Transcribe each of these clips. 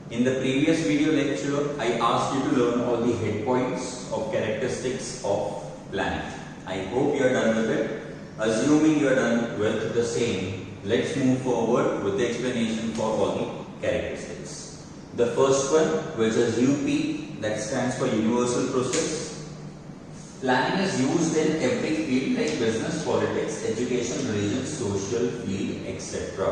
In the previous video lecture, I asked you to learn all the head points of characteristics of planning. I hope you are done with it. Assuming you are done with the same, let's move forward with the explanation for all the characteristics. The first one, which is UP, that stands for Universal Process. Planning is used in every field like business, politics, education, religion, social field, etc.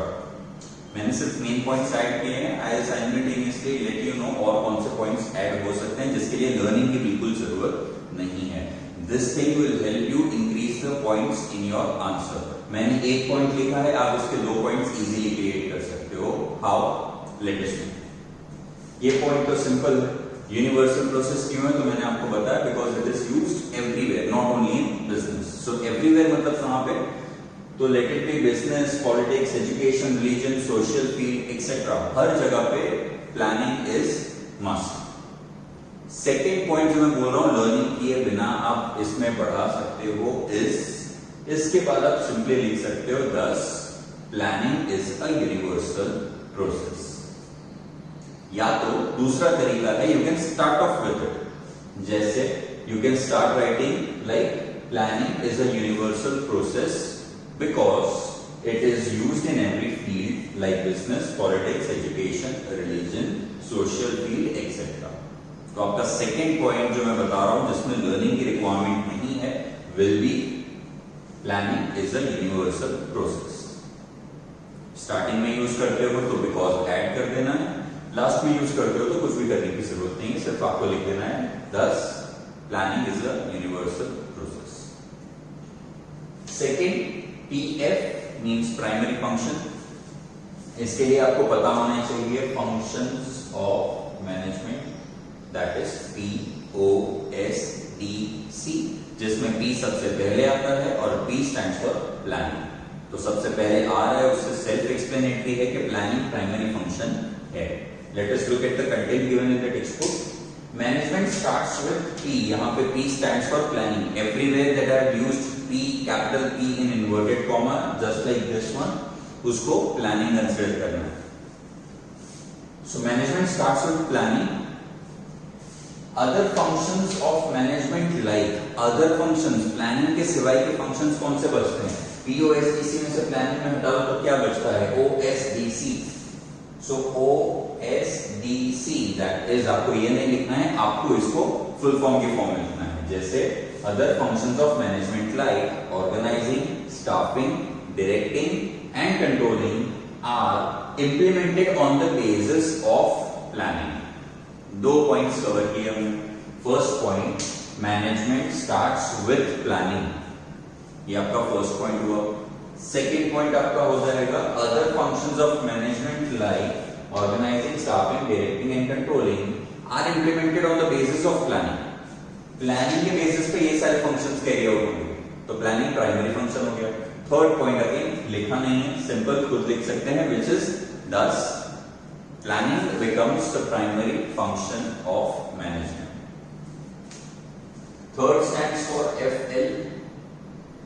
मैंने सिर्फ main points add किए हैं. आई simultaneously let you know और कौन से points add हो सकते हैं जिसके लिए लर्निंग की बिल्कुल जरूरत नहीं है. This thing will help you increase the points in your answer. मैंने एक पॉइंट लिखा है, आप उसके दो पॉइंट्स इजीली क्रिएट कर सकते हो. हाउ? Let us know. ये पॉइंट तो सिंपल है. यूनिवर्सल प्रोसेस क्यों है तो मैंने आपको बताया, because it is used everywhere, not only in business. So everywhere मतलब कहां पे? तो let it be business, politics, education, religion, social field etcetera, हर जगह पे planning is must. Second point जो मैं बोल रहा हूं, लर्निंग किए बिना आप इसमें बढ़ा सकते हो इज, इसके बाद आप सिंपली लिख सकते हो thus planning is a universal process. या तो दूसरा तरीका है, you can start off with it. जैसे you can start writing like planning is a universal process because it is used in every field like business, politics, education, religion, social field, etc. तो आपका second point जो मैं बता रहा हूं जिसमें learning की रिक्वायरमेंट नहीं है will be planning is a universal process. Starting में यूज करते हो तो बिकॉज ऐड कर देना है, लास्ट में यूज करते हो तो कुछ भी करने की जरूरत नहीं है, सिर्फ आपको लिख देना है thus planning is a universal process. Second PF means primary function. इसके लिए आपको पता होना चाहिए functions of management, that is POSDC, जिसमें P सबसे पहले आता है और P stands for planning. तो सबसे पहले आ रहा है, उससे सेल्फ एक्सप्लेनेटरी है कि प्लानिंग प्राइमरी फंक्शन है. Let us look at the content given in the text book. Management starts with P. यहाँ पे P stands for planning. Everywhere that I have used P, capital P in inverted comma, just like this one, उसको planning consider करना है. So management starts with planning. Other functions of management like other functions, planning के सिवाय के functions कौन से बचते हैं? POSDC में से planning में हटाओ तो क्या बचता है? OSDC. So OSDC, that is, आपको ये नहीं लिखना है, आपको इसको फुल फॉर्म की फॉर्म में लिखना है. जैसे other functions of management like organizing, staffing, directing and controlling are implemented on the basis of planning. दो पॉइंट्स कवर किए हमने. First point, management starts with planning, ये आपका फर्स्ट पॉइंट हुआ. सेकेंड पॉइंट आपका हो जाएगा other functions of management like organising, staffing, directing and controlling are implemented on the basis of planning. Planning के बेसिस पे ये सारे फंक्शंस कैरी आउट होंगे, तो प्लानिंग प्राइमरी फंक्शन हो गया. थर्ड पॉइंट अगेन लिखा नहीं है, सिंपल खुद लिख सकते हैं, विच इज दस planning becomes the primary function of management. Third stands for FL.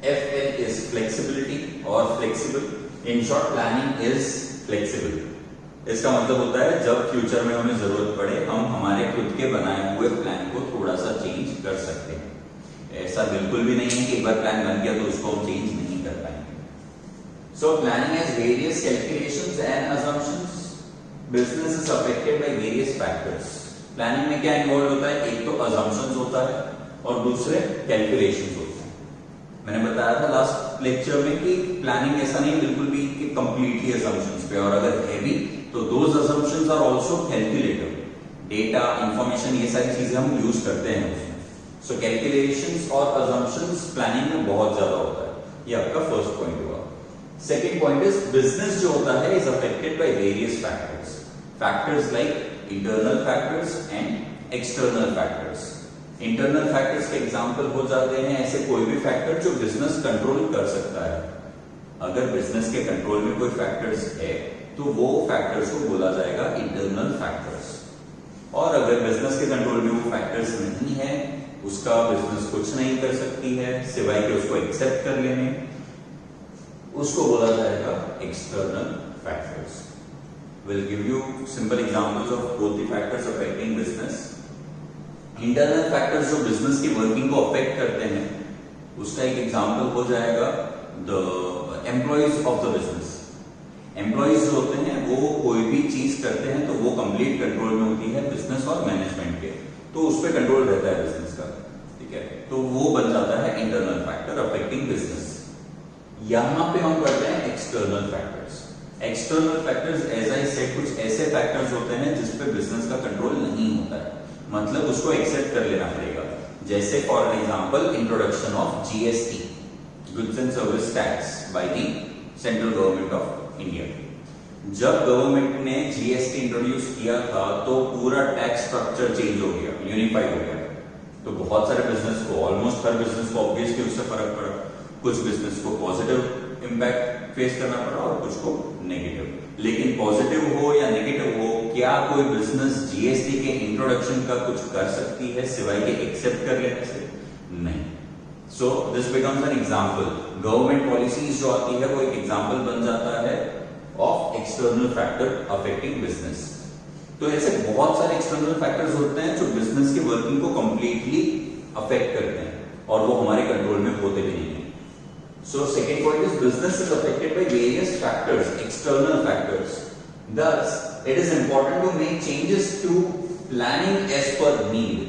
FL is flexibility or flexible. In short, planning is flexible. इसका मतलब होता है जब फ्यूचर में हमें जरूरत पड़े हम हमारे खुद के बनाए हुए प्लान को थोड़ा सा चेंज कर सकते हैं. ऐसा बिल्कुल भी नहीं है कि एक बार प्लान बन गया तो उसको हम चेंज नहीं कर पाएंगे. So planning has various calculations and assumptions. Business is affected by various factors. Planning में क्या इन्वॉल्व होता है? एक तो असम्पशंस होता है और दूसरे कैलकुलेशंस होते हैं. मैंने बताया था लास्ट लेक्चर में कि प्लानिंग ऐसा नहीं बिल्कुल भी कि कंप्लीटली असम्पशंस पे, और अगर है भी तो those assumptions are also calculated. Data, information, ये सारी चीजें हम यूज करते हैं उसमें. सो कैलकुलेशंस और assumptions प्लानिंग में बहुत ज्यादा होता है. ये आपका फर्स्ट पॉइंट हुआ. सेकेंड पॉइंट इज बिजनेस जो होता है is affected by various factors. Factors like internal factors and external factors. Internal factors के एग्जांपल हो जाते हैं ऐसे कोई भी फैक्टर जो बिजनेस कंट्रोल कर सकता है. अगर बिजनेस के कंट्रोल में कोई फैक्टर्स है तो वो फैक्टर्स को बोला जाएगा इंटरनल फैक्टर्स. और अगर बिजनेस के कंट्रोल में वो फैक्टर्स नहीं है, उसका बिजनेस कुछ नहीं कर सकती है सिवाय कि उसको एक्सेप्ट कर लेने, उसको बोला जाएगा external factors. will give you simple examples of both the factors affecting business. Internal factors जो business की working को affect करते हैं, उसका एक example हो जाएगा the employees of the business. Employees जो होते हैं वो कोई भी चीज करते हैं तो वो complete control में होती है business और management के, तो उस पर control रहता है business का, ठीक है, तो वो बन जाता है internal factor affecting business. यहाँ पे हम पढ़ते हैं external factors. External factors as I said कुछ ऐसे factors होते हैं जिस पे business का control नहीं होता है, मतलब उसको accept कर लेना पड़ेगा. जैसे for example introduction of GST, Goods and Service Tax by the Central Government of India. जब गवर्नमेंट ने GST इंट्रोड्यूस किया था तो पूरा टैक्स स्ट्रक्चर चेंज हो गया, यूनिफाइड हो गया, तो बहुत सारे बिजनेस को, ऑलमोस्ट हर बिजनेस को ऑब्वियसली उससे फर्क पड़ा. कुछ बिजनेस को पॉजिटिव इंपैक्ट फेस करना पड़ा और कुछ को नेगेटिव. लेकिन पॉजिटिव हो या नेगेटिव हो, क्या कोई बिजनेस GST के इंट्रोडक्शन का कुछ कर सकती है सिवाय के एक्सेप्ट कर लेने से? नहीं. So this becomes an example. Government policies जो आती है वो एक एग्जांपल बन जाता है of external factor affecting business. तो ऐसे बहुत सारे एक्सटर्नल फैक्टर्स होते हैं जो बिजनेस की वर्किंग को कंप्लीटली अफेक्ट करते हैं और वो हमारे कंट्रोल में होते भी नहीं है. So second point is business is affected by various factors, external factors. Thus, it is important to make changes to planning as per need.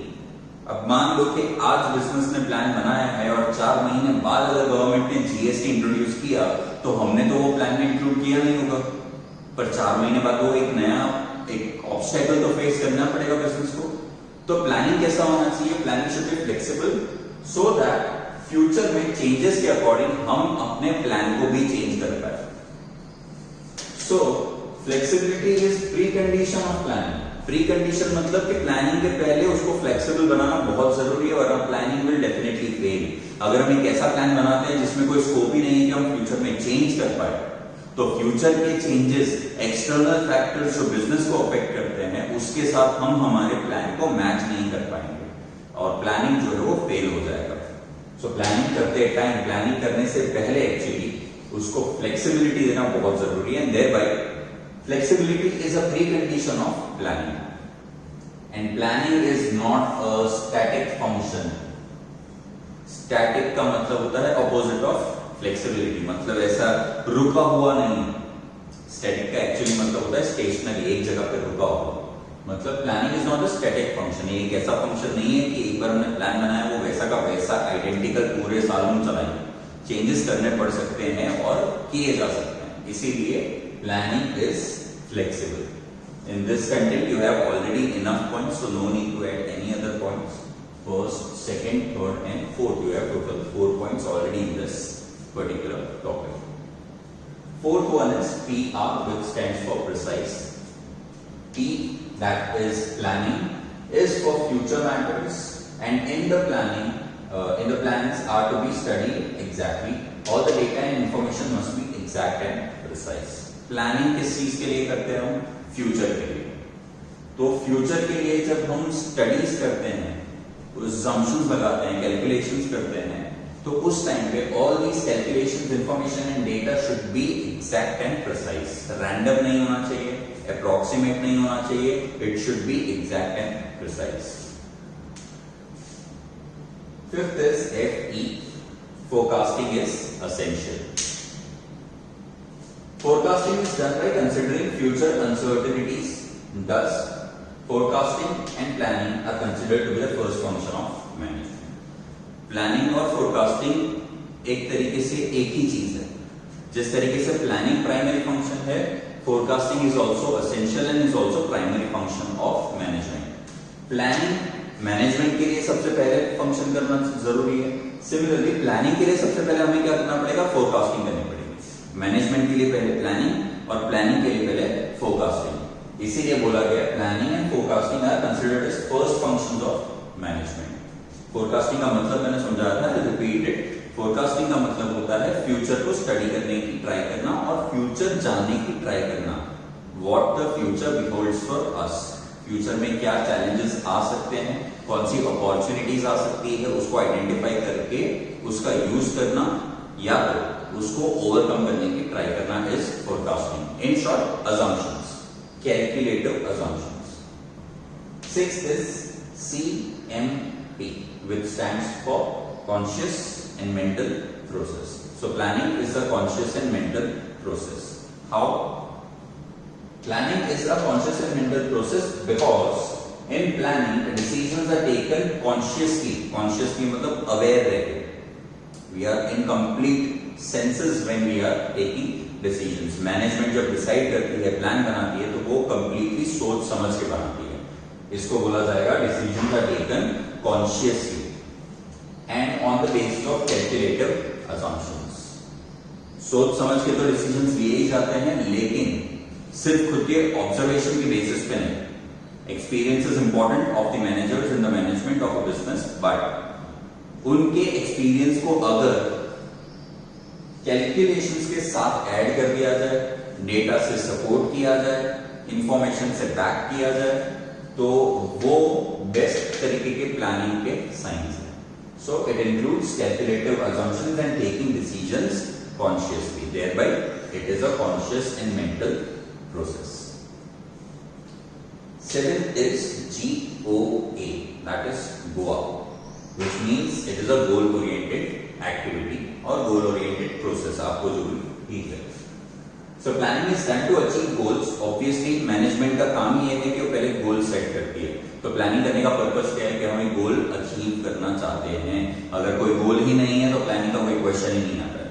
अब मान लो कि आज बिजनेस ने प्लान बनाया है और 4 महीने बाद अगर गवर्नमेंट ने GST इंट्रोड्यूस किया तो हमने तो वो प्लान में इंक्लूड किया नहीं होगा, पर 4 महीने बाद वो एक नया एक ऑब्स्टेकल तो फेस करना पड़ेगा बिजनेस को. तो प्लानिंग कैसा होना चाहिए? Planning should be flexible so that future में चेंजेस के अकॉर्डिंग हम अपने प्लान को भी चेंज कर पाए. So flexibility is precondition of planning. Precondition मतलब कि प्लानिंग के पहले उसको फ्लेक्सिबल बनाना बहुत जरूरी है, वरना प्लानिंग विल डेफिनेटली फेल. अगर हम एक ऐसा प्लान बनाते हैं जिसमें कोई स्कोप ही नहीं है कि हम फ्यूचर में चेंज कर पाए, तो फ्यूचर के चेंजेस, एक्सटर्नल फैक्टर्स जो बिजनेस को अफेक्ट करते हैं, उसके साथ हम हमारे प्लान को मैच नहीं कर पाएंगे और प्लानिंग जो है वो फेल हो जाएगा. सो प्लानिंग करते टाइम, प्लानिंग करने से पहले एक्चुअली उसको फ्लेक्सिबिलिटी देना बहुत जरूरी है. Thereby flexibility is a precondition of planning, and planning is not a static function. Static का मतलब होता है opposite of flexibility, मतलब ऐसा रुका हुआ नहीं. Static का एक्चुअली मतलब होता है stationary, एक जगह पे रुका हुआ. मतलब planning is not a static function. ये एक ऐसा फंक्शन नहीं है कि एक बार हमने प्लान बनाया वो वैसा का वैसा आइडेंटिकल पूरे साल हम चलाएंगे. चेंजेस करने पड़ सकते हैं और किए जा सकते हैं, इसीलिए planning is flexible. In this content you have already enough points, so no need to add any other points. First, second, third and fourth, you have total 4 points already in this particular topic. Fourth one is PR, which stands for precise. P, that is planning, is for future matters, and in the plans are to be studied exactly. All the data and information must be exact and precise. Planning किस चीज के लिए करते हैं हम? Future के लिए. तो फ्यूचर के लिए जब हम स्टडीज करते हैं, assumptions लगाते हैं, कैलकुलेशंस करते हैं, तो उस टाइम पे all these calculations, information and data should be exact and precise. Random नहीं होना चाहिए, अप्रोक्सीमेट नहीं होना चाहिए, it should be exact and precise. Fifth is FE, forecasting is essential. Forecasting is done by considering future uncertainties. Thus, forecasting and planning are considered to be the first function of management. Planning और forecasting एक तरीके से एक ही चीज है. जिस तरीके से planning primary function है, forecasting is also essential and is also primary function of management. Planning management के लिए सबसे पहले फंक्शन करना जरूरी है. सिमिलरली प्लानिंग के लिए सबसे पहले हमें क्या करना पड़ेगा? फोरकास्टिंग करनी पड़ेगी. मैनेजमेंट के लिए पहले प्लानिंग और प्लानिंग के लिए पहले फोरकास्टिंग. इसीलिए बोला गया planning and forecasting are considered as first functions of management. Forecasting का मतलब मैंने समझाया था, रिपीट इट. फोरकास्टिंग का मतलब होता है फ्यूचर को स्टडी करने की ट्राई करना और फ्यूचर जानने की ट्राई करना. What the future beholds for us. Future में क्या चैलेंजेस आ सकते हैं, कौन सी अपॉर्चुनिटीज आ सकती है, उसको आइडेंटिफाई करके उसका यूज करना या तो उसको ओवरकम करने की ट्राई करना is forecasting. In short, assumptions. calculative assumptions. Sixth is CMP, which stands for conscious and mental process. So planning is a conscious and mental process. How? Planning is a conscious and mental process because in planning the decisions are taken consciously. Consciously मतलब aware रहते. We are in complete senses when we are taking decisions. Management जब decide करती है, plan बनाती है, तो वो completely सोच समझ के बनाती है. इसको बोला जाएगा decisions are taken consciously and on the basis of calculative assumptions. सोच समझ के तो decisions लिए ही जाते हैं, लेकिन सिर्फ खुद के observation की basis पे नहीं. Experience is important of the managers in the management of a business, but उनके experience को अगर calculations के साथ ऐड कर दिया जाए, डेटा से सपोर्ट किया जाए, इंफॉर्मेशन से बैक किया जाए, तो वो बेस्ट तरीके के प्लानिंग के साइंस है. So it includes calculative assumptions and taking decisions consciously. Thereby, it is a conscious and mental process. Seventh is GOA, that is Goa, which means it is a goal-oriented activity or goal-oriented process. आपको जो भी ठीक है. So planning is done to achieve goals. Obviously, management का काम ये है कि वो पहले goal set करती है. तो प्लानिंग करने का पर्पस क्या है कि हम एक गोल अचीव करना चाहते हैं. अगर कोई गोल ही नहीं है तो प्लानिंग का कोई क्वेश्चन ही नहीं आता है.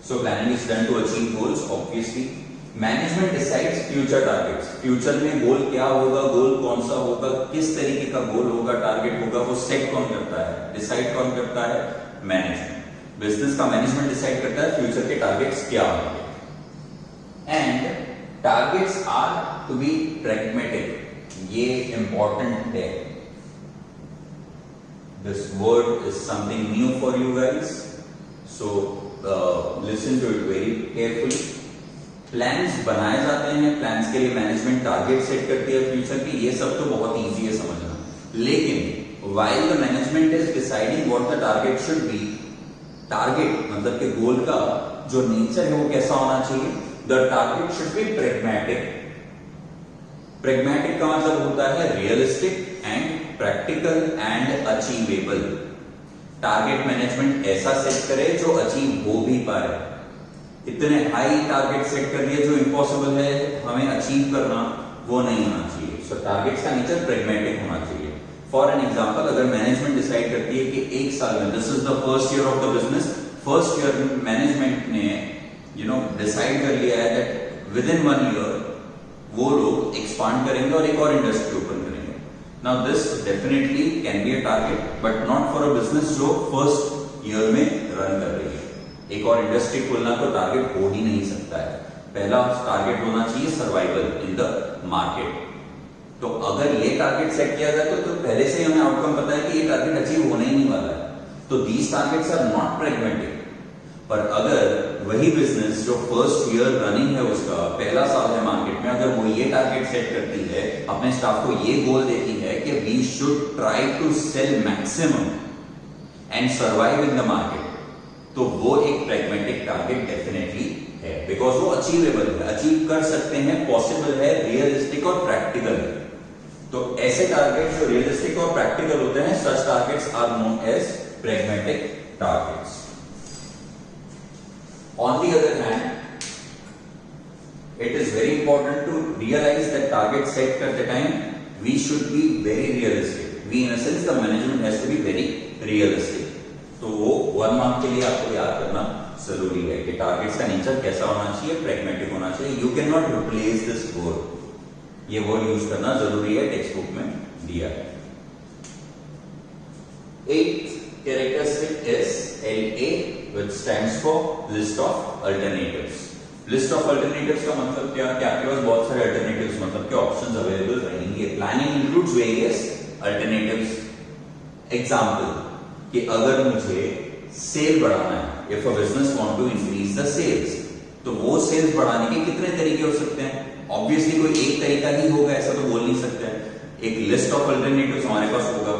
So planning is done to achieve goals. Obviously, management decides future targets. Future में गोल क्या होगा, गोल कौन सा होगा, किस तरीके का गोल होगा, टारगेट होगा, वो सेट कौन करता है, डिसाइड कौन करता है, मैनेजमेंट. बिजनेस का मैनेजमेंट डिसाइड करता है फ्यूचर के टारगेट्स क्या होंगे. And targets are to be pragmatic. ये इंपॉर्टेंट है. This word is something new for you guys, so listen to it very carefully. Plans बनाए जाते हैं, प्लान्स के लिए मैनेजमेंट टारगेट सेट करती है फ्यूचर की. ये सब तो बहुत इजी है समझना. लेकिन while the management is deciding what the target should B, target मतलब कि गोल का जो नेचर है वो कैसा होना चाहिए. The target should be pragmatic. Pragmatic का मतलब होता है realistic and practical and achievable. Target management ऐसा सेट करे जो अचीव हो भी पाए. इतने हाई टारगेट सेट कर दिए जो इम्पॉसिबल है हमें अचीव करना, वो नहीं होना चाहिए. सो टारगेट्स का नेचर प्रेग्मेटिक होना चाहिए. फॉर एन एग्जांपल, अगर मैनेजमेंट डिसाइड करती है कि एक साल में, this is the first year of the business, first year में मैनेजमेंट ने डिसाइड कर लिया है दैट विद इन 1 ईयर वो लोग एक्सपांड करेंगे और एक और इंडस्ट्री ओपन करेंगे. Now this definitely can be a target, but not for a business जो फर्स्ट ईयर में रन कर रही है. एक और इंडस्ट्री खोलना तो टारगेट हो ही नहीं सकता है. पहला टारगेट होना चाहिए सर्वाइवल इन द मार्केट. तो अगर ये टारगेट सेट किया जाए तो पहले से ही हमें आउटकम पता है कि ये टारगेट अचीव होने ही नहीं वाला है. तो दीज टारगेट्स आर नॉट प्रेग्मेटिक. पर अगर वही बिजनेस जो फर्स्ट ईयर रनिंग है, उसका पहला साल है मार्केट में, अगर वो ये टारगेट सेट करती है, अपने स्टाफ को ये गोल देती है कि we should try to sell maximum and survive in the market, तो वो एक प्रैग्मेटिक टारगेट डेफिनेटली है. बिकॉज वो अचीवेबल है, अचीव कर सकते हैं, पॉसिबल है, रियलिस्टिक और प्रैक्टिकल है. तो ऐसे टारगेट जो रियलिस्टिक और प्रैक्टिकल होते हैं, such targets are known as pragmatic targets. On the other hand, it is very important to realize that target set at the time we should be very realistic. We, in a sense, the management has to be very realistic. तो वो 1 mark के लिए आपको याद करना जरूरी है कि टारगेट्स का नेचर कैसा होना चाहिए, प्रैग्मेटिक होना चाहिए. You can not replace this word. ये वर्ड यूज करना जरूरी है, टेक्स्ट बुक में दिया है. 8th characteristic is LA, which stands for list of alternatives. List of alternatives का मतलब क्या, कि आपके पास बहुत सारे अल्टरनेटिव्स मतलब कि ऑप्शंस अवेलेबल रहेंगे. Planning includes various alternatives. Example कि अगर मुझे सेल बढ़ाना है, if a business want to increase the sales, तो वो सेल्स बढ़ाने के कितने तरीके हो सकते हैं. ऑब्वियसली कोई एक तरीका ही होगा ऐसा तो बोल नहीं सकते. एक लिस्ट ऑफ अल्टरनेटिव्स हमारे पास होगा.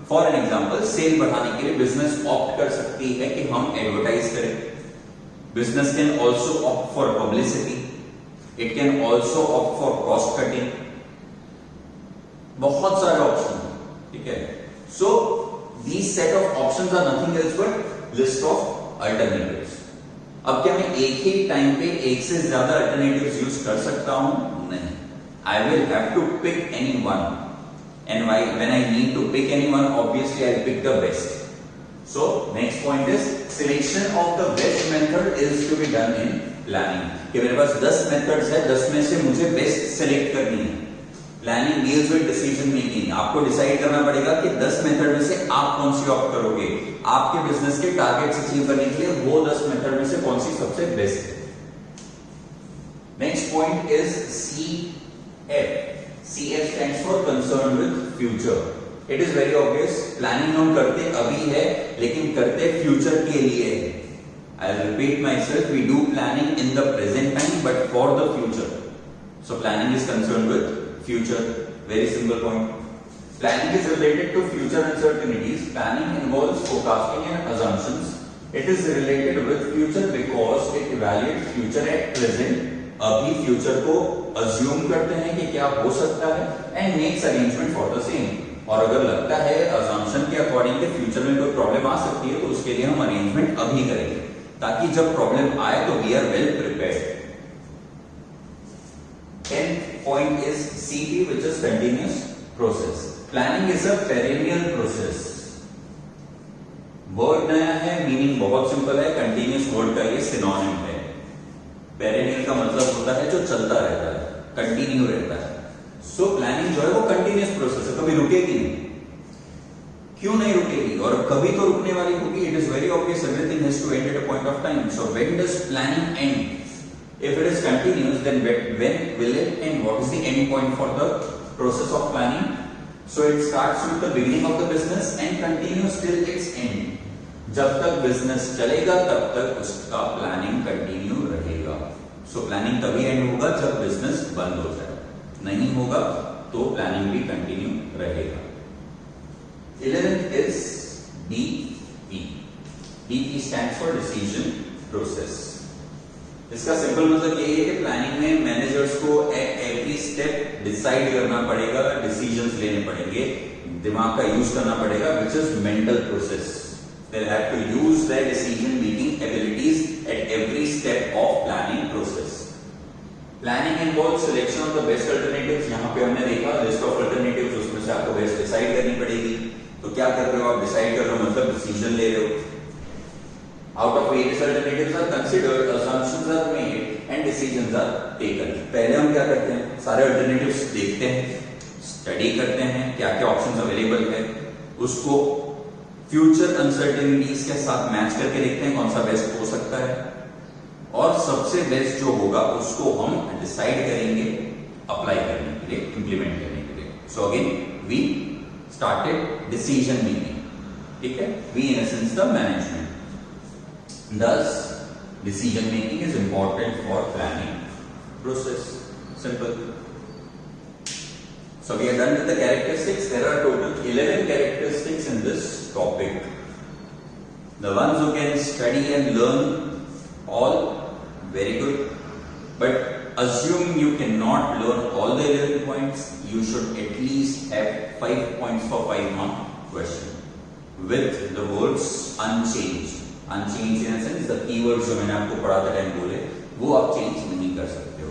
फॉर एन एग्जांपल, सेल बढ़ाने के लिए बिजनेस ऑप्ट कर सकती है कि हम एडवर्टाइज करें. Business can also opt for publicity. It can also opt for cost cutting. बहुत सारे ऑप्शन, ठीक है. So these set of options are nothing else but list of alternatives. अब क्या मैं एक ही टाइम पे एक से ज्यादा alternatives यूज कर सकता हूं? नहीं. I will have to pick any one, and when I need to pick any one, obviously I'll pick the best. So next point is selection of the best method is to be done in planning. कि मेरे पास 10 methods है, 10 में से मुझे best select करनी है. Planning deals with decision making. आपको decide करना पड़ेगा कि 10 मेथड में से आप कौन सी ऑप्ट करोगे. आपके बिजनेस के टारगेट्स अचीव करने के लिए वो 10 मेथड में से कौन सी सबसे बेस्ट है. Next point is CF. CF stands for concern with future. It is very obvious. Planning हम करते अभी है, लेकिन करते फ्यूचर के लिए है. I will repeat myself. We do planning in the present time but for the future. So planning is concern with future. Very simple point. Planning is related to future uncertainties. Planning involves forecasting and assumptions. It is related with future because it evaluates future at present. अभी future को assume करते हैं कि क्या हो सकता है and makes arrangement for the same. और अगर लगता है assumption के according के future में कोई problem आ सकती है तो उसके लिए हम arrangement अभी करेंगे ताकि जब problem आए तो we are well prepared. 10th point is CP, which is continuous process. Planning is a perennial process. Word नया है, मीनिंग बहुत सिंपल है. कंटिन्यूस वर्ड का ये सिनोनिम है. पेरेनियल का मतलब होता है जो चलता रहता है, कंटिन्यू रहता है. सो प्लानिंग जो है वो कंटिन्यूस प्रोसेस है, कभी रुकेगी नहीं. क्यों नहीं रुकेगी? और कभी तो रुकने वाली होगी. It is very obvious. Everything has to end at a point of time. So when does planning end? If it is continuous, then when will it end? What is the end point for the process of planning? So it starts with the beginning of the business and continues till its end. जब तक business चलेगा तब तक उसका planning continue रहेगा. So planning तभी end होगा जब business बंद हो जाए. नहीं होगा तो planning भी continue रहेगा. 11th is DP. DP stands for decision process. इसका सिंपल मतलब यही है कि प्लानिंग में मैनेजर्स को एवरी स्टेप डिसाइड करना पड़ेगा, डिसीजंस लेने पड़ेंगे, दिमाग का यूज करना पड़ेगा, which is mental process. They have to use their decision making abilities at every step of planning process. Planning involves selection of the best alternatives. यहाँ पे हमने देखा लिस्ट ऑफ अल्टरनेटिव्स, उसमें से आपको बेस्ट डिसाइड करनी पड़ेगी. तो क्या कर रहे हो आप? डिसाइड कर रहे हो मतलब डिसीजन ले रहे हो. Out of various alternatives are considered, assumptions are made, and decisions are taken. पहले हम क्या करते हैं? सारे alternatives देखते हैं, स्टडी करते हैं, क्या क्या ऑप्शंस अवेलेबल है, उसको फ्यूचर अनसर्टेनिटीज के साथ मैच करके देखते हैं कौन सा बेस्ट हो सकता है, और सबसे बेस्ट जो होगा उसको हम डिसाइड करेंगे अप्लाई करने के लिए, इंप्लीमेंट करने के लिए. So again we started decision making. ठीक है, we in essence the management. Thus, decision making is important for planning process. Simple. So we are done with the characteristics. There are total 11 characteristics in this topic. The ones who can study and learn all, very good. But assuming you cannot learn all the 11 points, you should at least have 5 points for 5-mark question with the words unchanged. Unchange in sense the keywords जो मैंने आपको पढ़ाते time बोले वो आप change नहीं कर सकते हो.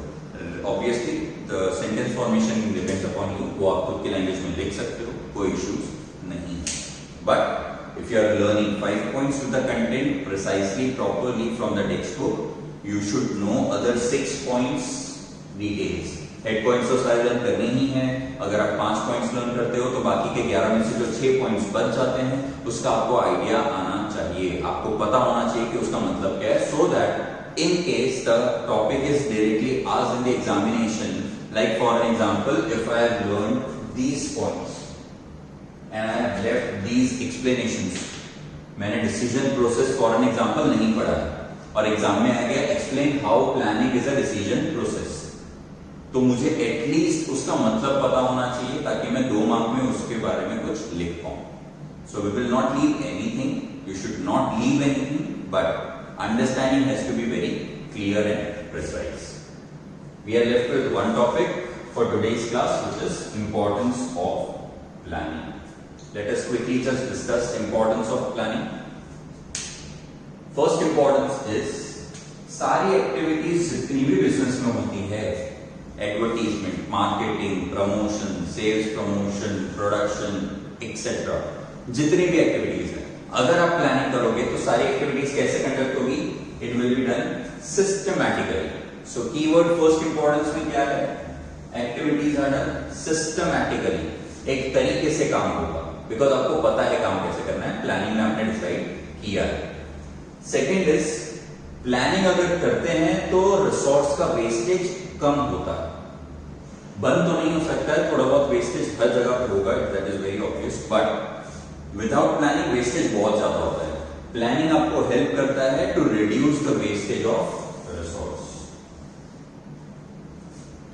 Obviously the sentence formation depends upon you. वो आप खुद की लैंग्वेज में लिख सकते हो, कोई इश्यूज नहीं. But if you are learning 5 points with the content precisely properly from the textbook, you should know other 6 points details. Head points तो सारे लर्न करने ही है. अगर आप 5 पॉइंट्स लर्न करते हो तो बाकी के 11 में से जो 6 पॉइंट्स बच जाते हैं उसका आपको आइडिया आना चाहिए, आपको पता होना चाहिए कि उसका मतलब क्या है. So that in case the topic is directly asked in the examination, like for an example, if I have learned these points and I have left these explanations, मैंने decision process for an example नहीं पढ़ा है और exam में आ गया explain how planning is a decision process, तो मुझे एटलीस्ट उसका मतलब पता होना चाहिए ताकि मैं 2 मार्क में उसके बारे में कुछ लिख पाऊं. So we will not leave anything. You should not leave anything, but understanding has to be very clear and precise. We are left with one topic for today's class, which is importance of planning. Let us quickly just discuss importance of planning. First importance is सारी activities जितनी भी business में होती है, advertisement, marketing, promotion, sales promotion, production etcetera, जितनी भी activities है, अगर आप प्लानिंग करोगे तो सारी एक्टिविटीज कैसे कंडक्ट होगी? It will be done systematically. So keyword first importance में क्या है? एक्टिविटीज आर डन सिस्टमैटिकली, एक तरीके से काम होगा, बिकॉज आपको पता है काम कैसे करना है, प्लानिंग में आपने डिसाइड किया है. सेकेंड इज प्लानिंग अगर करते हैं तो रिसोर्स का वेस्टेज कम होता है. बंद तो नहीं हो सकता है, थोड़ा बहुत वेस्टेज हर जगह पे होगा, that is very obvious, but without planning wastage बहुत ज्यादा होता है. प्लानिंग आपको हेल्प करता है to reduce the wastage of resource.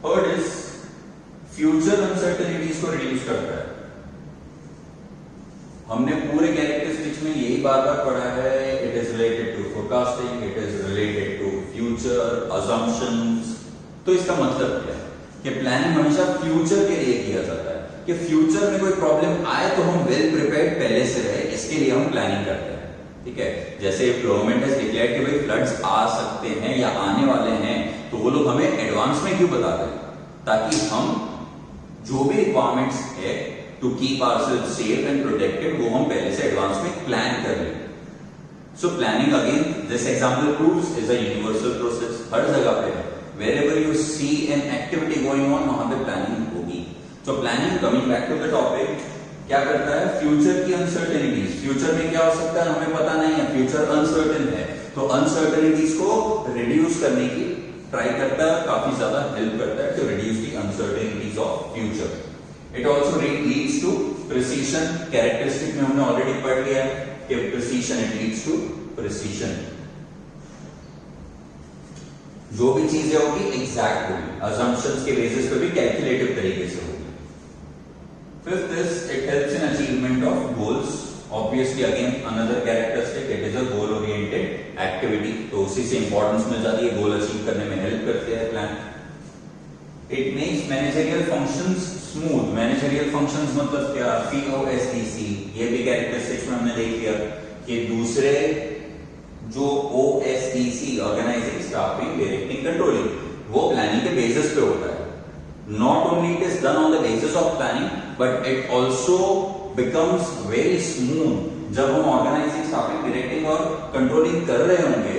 Third is future uncertainties को रिड्यूस करता है. हमने पूरे कैरेक्टरिस्टिक्स में यही बार बार पढ़ा है, it is related to forecasting, it is related to future assumptions. तो इसका मतलब क्या है कि प्लानिंग हमेशा फ्यूचर के लिए किया जाता है, कि फ्यूचर में कोई प्रॉब्लम आए तो हम वेल प्रिपेयर्ड पहले से रहे, इसके लिए हम प्लानिंग करते हैं. ठीक है, जैसे गवर्नमेंट हैज डिक्लेयर्ड कि भाई फ्लड्स आ सकते हैं या आने वाले हैं, तो वो लोग हमें एडवांस में क्यों बताते हैं? ताकि हम जो भी रिक्वायरमेंट्स है to keep ourselves safe and protected, वो हम पहले से एडवांस में प्लान कर लें. So planning again, this example proves, is a universal process. हर जगह पे wherever you see an activity going on, वहां पे प्लानिंग होगी. So planning, coming back to the topic, क्या करता है? फ्यूचर की अनसर्टेनिटीज, फ्यूचर में क्या हो सकता है हमें पता नहीं है, फ्यूचर अनसर्टेन है, तो अनसर्टेनिटीज को रिड्यूस करने की ट्राई करता है, काफी ज्यादा हेल्प करता है to reduce the uncertainties of future. It also leads to precision. Characteristic में हमने ऑलरेडी पढ़ लिया है कि precision, it leads to precision. जो भी चीजें होगी एग्जैक्ट होगी, अजम्पशंस के बेसिस पे भी कैलकुलेटिव तरीके से होगी. Fifth is it helps in achievement of goals. Obviously again another characteristic, it is a goal oriented activity. तो उसी से इंपॉर्टेंस मिल जाती है, गोल अचीव करने में हेल्प करते हैं plan. It makes managerial functions smooth. Managerial functions मतलब क्या? POSTC, ये भी कैरेक्टरिस्टिक्स में हमने देख लिया कि दूसरे जो OSTC, organizing, staffing, directing, controlling, वो प्लानिंग के बेसिस पे होता है. Not only it is done on the basis of planning, but it also becomes very smooth. जब हम ऑर्गेनाइजिंग, स्टाफिंग, डायरेक्टिंग और कंट्रोलिंग कर रहे होंगे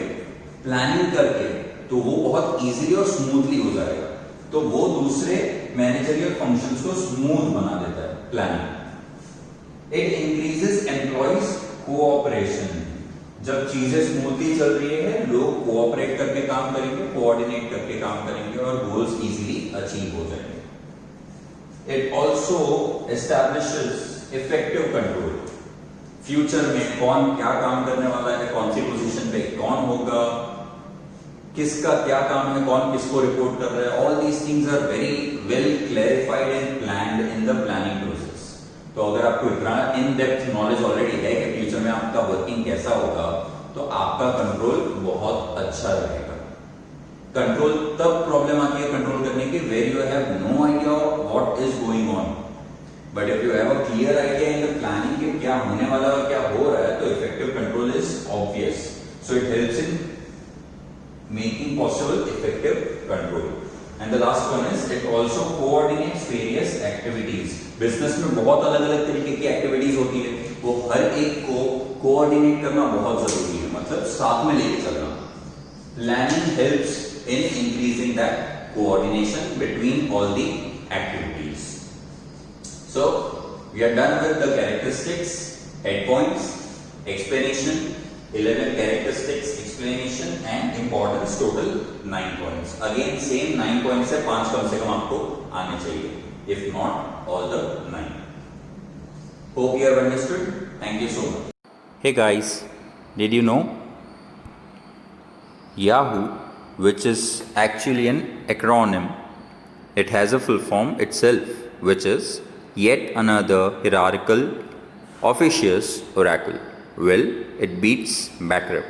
प्लानिंग करके, तो वो बहुत इजीली और स्मूथली हो जाएगा. तो वो दूसरे मैनेजरियल फंक्शंस को स्मूथ बना देता है planning. It increases employees cooperation. जब चीजें स्मूथली चल रही है, लोग कोऑपरेट करके काम करेंगे, कोऑर्डिनेट करके काम करेंगे और गोल्स इजीली अचीव हो जाएंगे. It also establishes effective control. Future में कौन क्या काम करने वाला है, कौन सी पोजीशन पे कौन होगा, किसका क्या काम है, कौन किसको रिपोर्ट कर रहा है, all these things are very well clarified and planned in the planning process. तो अगर आपको इतना इन डेप्थ नॉलेज ऑलरेडी है कि फ्यूचर में आपका वर्किंग कैसा होगा, तो आपका कंट्रोल बहुत अच्छा रहेगा. कंट्रोल तब प्रॉब्लम आती है कंट्रोल करने की, where you have no idea what is going on. But if you have a clear idea in the planning कि क्या होने वाला है, क्या हो रहा है, तो effective control is obvious. So it helps in making possible effective control. And the last one is it also coordinates various activities. Business में बहुत अलग अलग तरीके की एक्टिविटीज होती है, वो हर एक को कोऑर्डिनेट करना बहुत जरूरी है, मतलब साथ में लेके चलना. Planning helps in increasing that coordination between all the activities. So we are done with the characteristics, head points, explanation, 11 characteristics, explanation and importance, total 9 points. Again same 9 points से 5 कम से कम आपको आने चाहिए, if not all the 9. Hope you have understood. Thank you so much. Hey guys, did you know Yahoo, which is actually an acronym, it has a full form itself, which is yet another hierarchical officious oracle. Well, it beats BATREP.